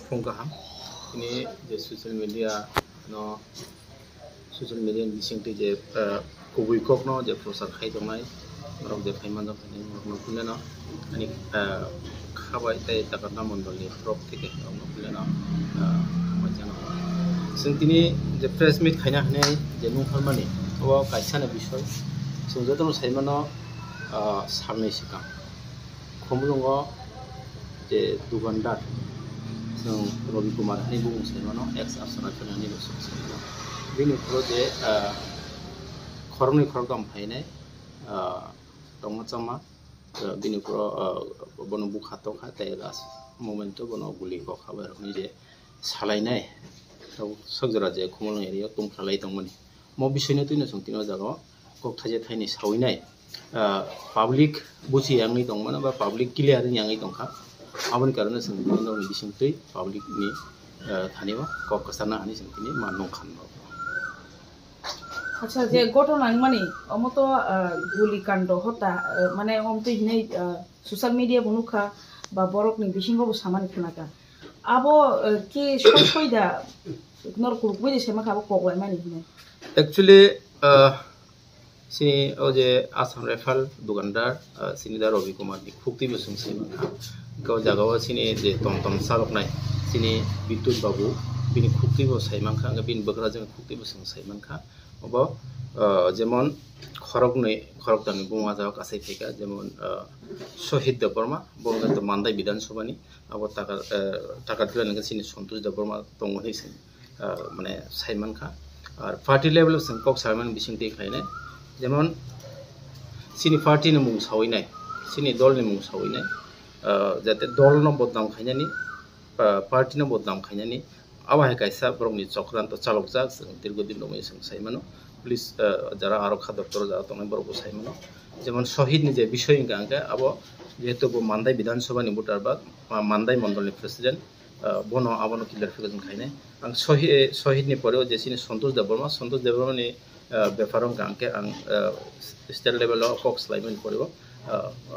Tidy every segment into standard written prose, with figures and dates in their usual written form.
Fungkaham ini je social media no social media bising ti je kubui kok no je prosar khai dongnai rok je phaiman dok ni no kunle no ani khabai tai takarna mondol ni rok thike no kunle no majano sintini je press meet khaina hne je nu harmani o kaisa na bishoy sungjato no saimano samne sikam khomulungo je dugandar Sung Robi Kumar ini bung semano ex asana ini masuk semano. Bini pro je korang dam paine dong macam bini pro bono buka toka tegas momento bono guli kok kabar ni je salai nai. Tau sejarah je kumulung area tum salai tong mani. Mau bisanya tu ni sung tino jago kok taje thai ni sawi nai. Public buci yang ni tong mana ba public clear yang ni tong kah. Abang karena sendiri orang di sini public ni thani ba kok kesana ani sendiri manong khan ba. আচ্ছা যে ঘটনা মানে অমত গুলিকাণ্ড হতা মানে অমত হিনে social media বনুখা বা বরকনি বিসিংগবো সামানি খুনাকা আবো কি সইদা নর কুরুকবো যে সেমা খাবো কগলাই মানে হিনে Actually sini oje Assam Rifle dugandar sini da Robi Kumar di khukti besung sini kau jagawa sini je tom salok nai sini Bitut Babu bini khukti bo saiman kha bin bakra jeng khukti besung saiman kha obo jemon khorok tami bunga jawa kasai theka jemon Shohid Deborma bonga to Mandai Bidhan Sabha ni abo taka dile nang sini Santosh Deborma tongoni sini mane saiman kha ar party level of kok saiman bising te khaine যেমন sini party ni mung sawi nai sini dol ni mung sawi nai jate dol no bodnam khainani party no bodnam khainani awa he kaisa borong ni chokranto chalok jak dirgodin domai sing saimano police jara arokha dপ্তর jara tongai borok saimano jemon shohid ni je bishoy gangka abo jehetu bo Mandai Bidhan Sabha ni voter ba Mandai mondol ni president bono abono clarification khaine ang shohid ni poreo je sini Santosh Deborma ni befarong gangke ang state level of Cox Lyman poribo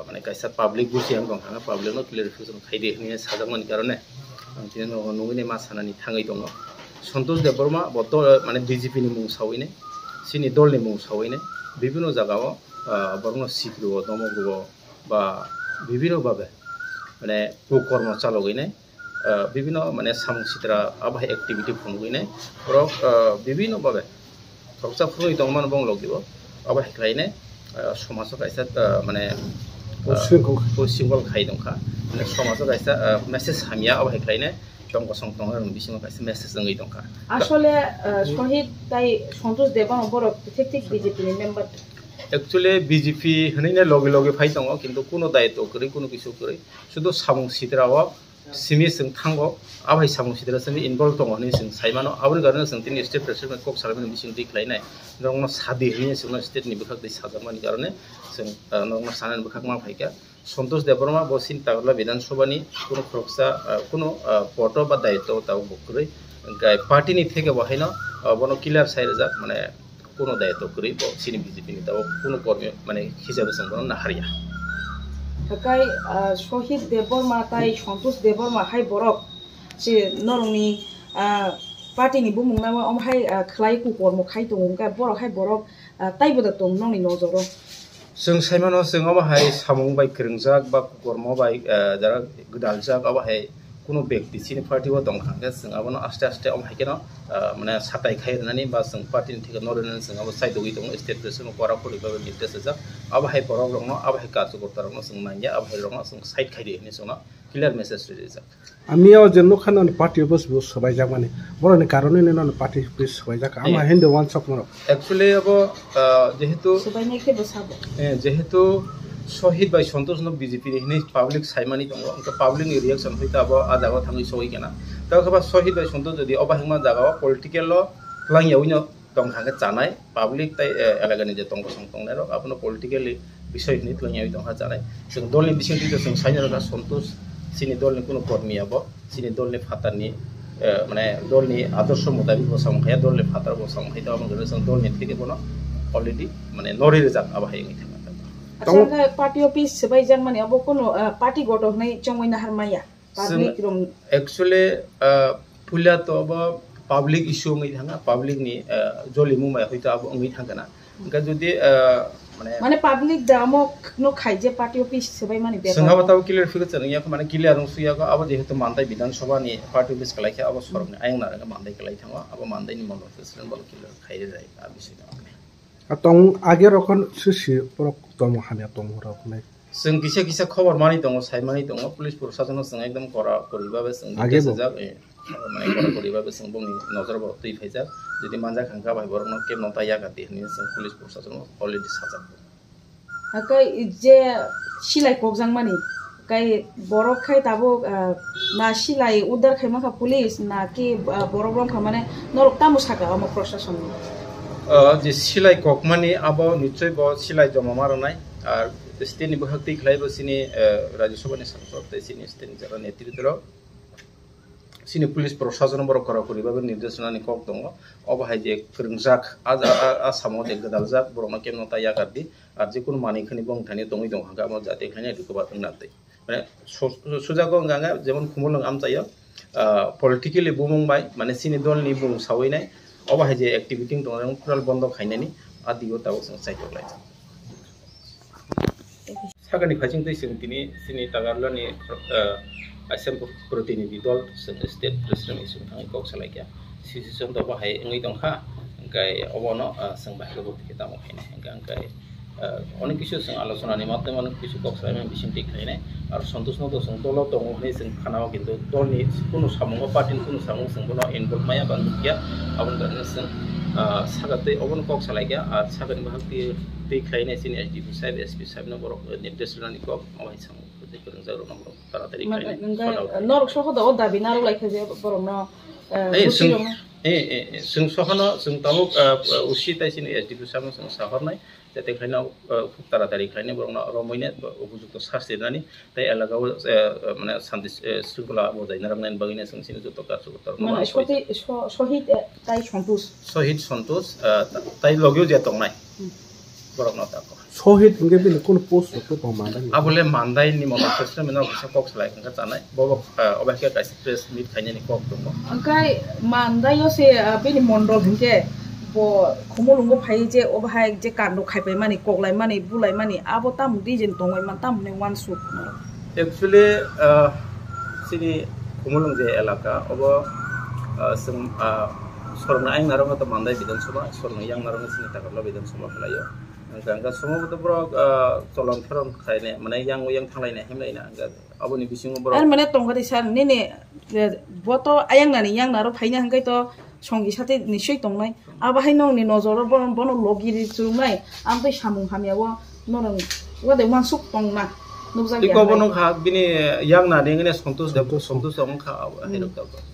mane kaisa public busi ang gangka public no clarification khaide ni sajamani karone ang tino nungini masanani thangai dongo Santosh Deborma boto mane BJP ni mung sawine sini dol ni mung sawine bibino jagao borno sikruo domogruo ba bibino babe mane kukormo chalogine bibino mane samsitra abhai activity phungine rok bibino babe Roksa frui tongman bong log dibo aba heklaine somaso kaisa mane single khai dongkha mane somaso kaisa message hamia aba heklaine tong kosong tong rong bisingo kaisa message ngai dongkha আসলে শহীদ তাই সন্তোষ দেবন বরক ঠিক BJP member Actually BJP হনিনে লগে লগে phi দङ কিন্তু কোনো দায়িত্ব করি কোনো কিছু করি শুধু সামং সিতরাও simi sing thango abai samung sidra simi involve tong honi sing saimano abun garna sing tin state president kok salami bising dik lainai rongno sadi hini sing state ni bukhak dei sajamani karone sing nongno sanan bukhak ma phaika Santosh Deborma bosin tagla Bidhan Sabha ni kono khoksa kono poto ba daitto taw bukuri gai party ni theke bahaino bono clear side jak mane kono daitto kuri bo sini BJP ni taw kono kormi mane hisabe sing bono na haria Hakai শহীদ দেববর্মা তাই সন্তোষ Debbarma high বরক যে নরংনি পার্টিনি বুমুংনা আমহাই খ্লাই কুকর্ম খাই দংকা বরক high বরক তাইবদা দং নংনি নজरो जों साइमानो जों अबाहाय सामung बाय krungjak ba kukormo bai jara gdaljak अबाहाय কোনো ব্যক্তি সিনি পার্টি ও দং খাঙ্গে जों abono aste aste amhaय keno mane satai khairnani ba जों पार्टी नि theke norenen जों abo saidogui dong state president kora kholi ba निर्देश jak अबाहाय borok rongno अबाहाय kachu gortarongno जों nangya अबाहाय rongno जों side khaide ni जोंनो clear message rijak আমিও যে নখান party বস সবাই যাক মানে বড় কারণে নেন পার্টি বস সবাই যাক আমা হিন্দু ওয়ান শপ মর অ্যাকচুয়ালি আবো যেহেতু সবাই নেকে বসাবো যেহেতু শহীদ বাই সন্তোষ ন বিজেপি নি পাবলিক সাইমানি দङ তো পাবলিক नि रिएक्शन হইতা আবো আজাগো থাঙ্গি সই কেনা তা খবা শহীদ বাই সন্তোষ যদি অবাহিমা জাগাও পলিটিক্যাল ক্লাংয়াউনো দং খাগে জানাই পাবলিক তাই এলাকানি যে তংগ সংতংনাই রক আপনো পলিটিক্যালি বিষয় নি ক্লাংয়াউই দং জানাই जों দলনি বিসংতি जों সাইনারকা সন্তোষ sini dol ni kuno kormi abo sini dol ni fatar ni mane dol ni adorsho motabik bosang khaya dol ni fatar bosang khaya among gere dol ni theke bono already mane nori rezak abahay ngi thaka আচ্ছা party office সবাই জান মানে of কোন party গঠন নাই চংমাইনা হারমাইয়া public rom actually pulia to ba public issue ngi thanga public ni joli mu mai hoita abo ngi thanga na ga jodi মানে public দামক no খাইজে party office সবাই মানে বেকার সঙ্গা বাতাও ক্লিয়ার ফিগার চং ইয়া মানে ক্লিয়ার রং সুয়া গো আবো যেহেতু মানদাই বিধানসভা নি পার্টি অফিস কলাইখা আবো সরকনি আইং না রা মানদাই কলাই থামা আবো মানদাই নি মন্ডল প্রেসিডেন্ট বল ক্লিয়ার খাইরে যায় আ বিষয় না তং আগে রকম সুসি প্রক তম হানে তম রক নাই जों किसा किसा खबर मानि दङ साइमानि दङ पुलिस प्रशासन जों एकदम करा करिबाबे जों आगे जा माने करा करिबाबे जों बुंनि नजर ब तै फैजा जदि मानजा खांखा भाइ बरनो केम नता या गाति हनि जों पुलिस प्रशासन अलरेडी साजा आकै जे सिलाइ कगजां मानि काई बरक खाय ताबो ना सिलाइ उद्धार खाय माखा पुलिस ना कि बरक रम खा माने नरक तामु साका अम प्रशासन जे सिलाइ ककमानि आबो निश्चय ब सिलाइ जमा मारनाय आर स्टेटनि बहागति खलाइबो सिनि राज्यसभानि सांसद सिनि स्टेटनि जारा नेतृत्व सिनि पुलिस प्रशासन बर करा करिबाबो निर्देशनानि कक दङ अबहाय जे फोरोंजाक आसामाव जे गदालजाक बरमा केम नता यागारदि आर जिकुनु मानिखनि बंथानि दङै दङ हागा म जाते खायने दुखबा नाते माने सुजागो गांगा जेमन खुमल आम जायो पलिटिकली बुमंबाय माने सिनि दलनि बुं सावैनाय अबहाय जे एक्टिविटी दङ पुराल बन्द खायनायनि आदिगो ताव जों साइटलाय सागानि फाइसिं दैसिं दिनै सिनि तागारलानि आसाम प्रतिनिधि दल स्टेट प्रेसिडेंट इसु थाङै कक सालायखा सिचुएसन द बाहाय ngै दंखा गाय अबनो जों बाहाय गबोखि दामो खायनाय गाय अनेक किछु जों आलोचनानि माध्यम अनेक किछु कक सालायनाय बिसिंथि खायनाय आरो सन्तोष नद जों दल दङ होनै जों खानाव किन्तु दलनि कुनु सामुंग पार्टिनि कुनु सामुंग जों बनो इनभल्व माया बानगिया आबन गारनो जों सागाते अबन कक सालायखा आरो सागानि बाहागति दै खायनाय सिनि एसडीपी साहेब एसपी साहेब न बरक निर्देशनानि कक अबाय सामुं जे फोरोंजारो नंगौ तारातारि खायनाय नरक सहद ओ दाबि नारु लायखा जे बरमनो जों सहनो जों तामुक उसी ताइसिनि एसडीपी साहेब जों साहरनाय जाते खायनाव खूब तारातारि खायनाय बरमनो रमैने उपयुक्त सास्थिनानि ताइ एलागाव माने शान्ति शृंखला बजायना राखनायनि बागैनो जों सिनि जत कार्जकर्ता माने शहीद ताइ सन्तोष ताइ लगियो जे तंनाय बरमनो ताको শহীদ ইংগে বিল কোন পোস্ট তো পামান্দাই আবলে মানদাই নি মত প্রেসিডেন্ট মেনা কিছু কক্স লাইক জানাই বব অবাকে কাইস প্রেস মিট খাইনি কক দङ अंकाय मानदायो से बेनि मण्डल हिंके ब खमलुंगो फाइ जे अबहाय जे कान्द खाइबाय माने कगलाय माने बुलाय माने आबो ताम दिजेन दङय मान ताम ने वान सुट एक्चुअली सिनि खमलुंग जे एलाका अब जों सरना आइन नारंग त मानदाय विधानसभा सरना yang नारंग सिनि ताकला विधानसभा खलायो गांगा समावथ ब्र चलन फरन खायने माने yang थांलायना हेमलायना अबनि बिसिङो ब्र आर माने तंगारि सार नेने बतो आयang नानि yang नारो फाइना हंगाय त संगी साथे निश्चय तंनाय आबाहाय नंनि नजर बन लगिरि जुनाय आमबै सामुं हामियाव नरं वदे मानसुक तंना नुजागिया इको बनो खा बिनि yang नानि ngene सन्तोष देव सन्तोष दङ खा हेरक